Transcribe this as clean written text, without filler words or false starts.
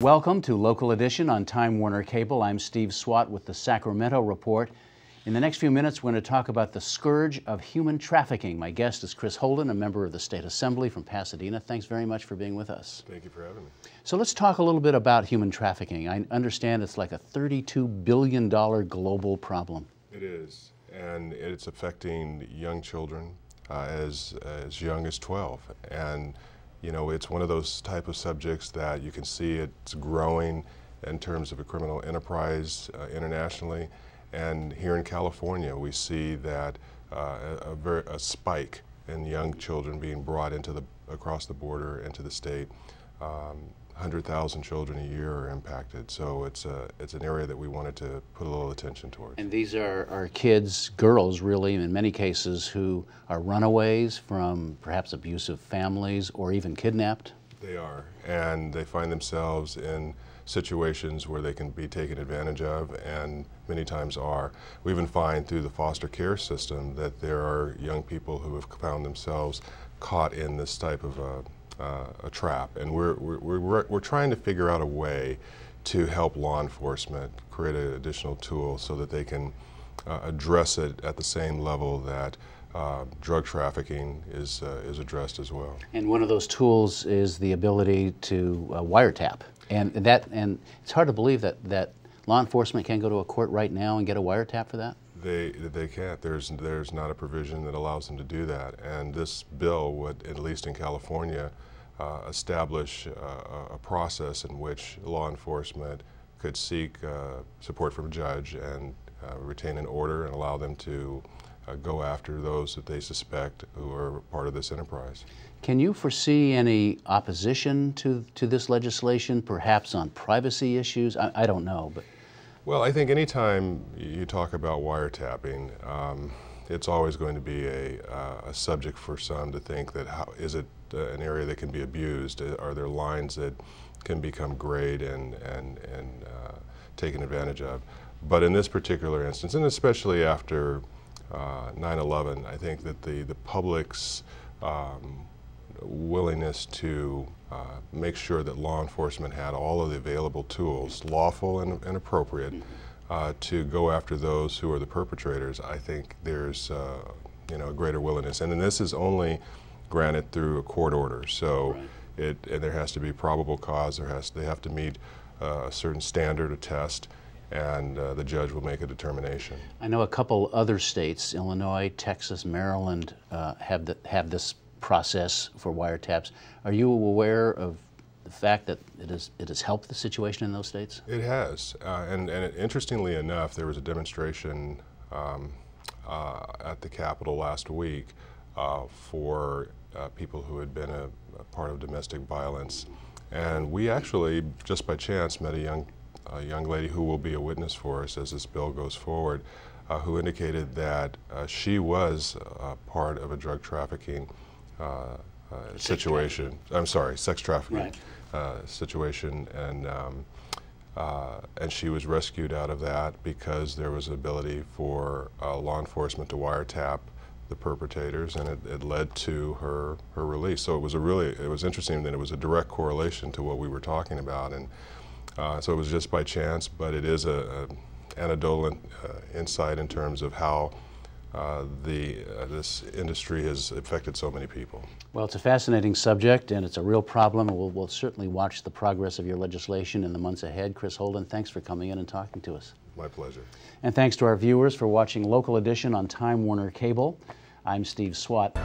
Welcome to Local Edition on Time Warner Cable. I'm Steve Swatt with the Sacramento Report. In the next few minutes, we're going to talk about the scourge of human trafficking. My guest is Chris Holden, a member of the State Assembly from Pasadena. Thanks very much for being with us. Thank you for having me. So let's talk a little bit about human trafficking. I understand it's like a $32 billion global problem. It is, and it's affecting young children as young as 12. And you know, it's one of those type of subjects that you can see it's growing in terms of a criminal enterprise internationally. And here in California, we see that a spike in young children being brought across the border into the state. 100,000 children a year are impacted, so it's an area that we wanted to put a little attention towards. And these are kids, girls really, in many cases, who are runaways from perhaps abusive families or even kidnapped? They are, and they find themselves in situations where they can be taken advantage of, and many times are. We even find through the foster care system that there are young people who have found themselves caught in this type of a trap, and we're trying to figure out a way to help law enforcement create an additional tool so that they can address it at the same level that drug trafficking is addressed as well. And one of those tools is the ability to wiretap, and it's hard to believe that law enforcement can go to a court right now and get a wiretap for that. They can't. There's not a provision that allows them to do that, and this bill would, at least in California, establish a process in which law enforcement could seek support from a judge and retain an order and allow them to go after those that they suspect who are part of this enterprise. Can you foresee any opposition to this legislation, perhaps on privacy issues? I don't know, but. Well, I think anytime you talk about wiretapping, it's always going to be a subject for some to think that is it an area that can be abused? Are there lines that can become grayed and taken advantage of? But in this particular instance, and especially after 9/11, I think that the public's willingness to make sure that law enforcement had all of the available tools, lawful and appropriate, to go after those who are the perpetrators. I think there's a greater willingness, and this is only granted through a court order. So, and there has to be probable cause. They have to meet a certain standard, a test, and the judge will make a determination. I know a couple other states, Illinois, Texas, Maryland, have this process for wiretaps. Are you aware of the fact that it has helped the situation in those states? It has, and interestingly enough, there was a demonstration at the Capitol last week for people who had been a part of domestic violence, and we actually, just by chance, met a young lady who will be a witness for us as this bill goes forward, who indicated that she was part of a drug trafficking situation. I'm sorry, sex trafficking situation, and she was rescued out of that because there was ability for law enforcement to wiretap the perpetrators, and it led to her release. So it was interesting that it was a direct correlation to what we were talking about, and so it was just by chance, but it is a anecdotal insight in terms of how this industry has affected so many people. Well, it's a fascinating subject, and it's a real problem, and we'll certainly watch the progress of your legislation in the months ahead. Chris Holden, thanks for coming in and talking to us. My pleasure. And thanks to our viewers for watching Local Edition on Time Warner Cable. I'm Steve Swatt.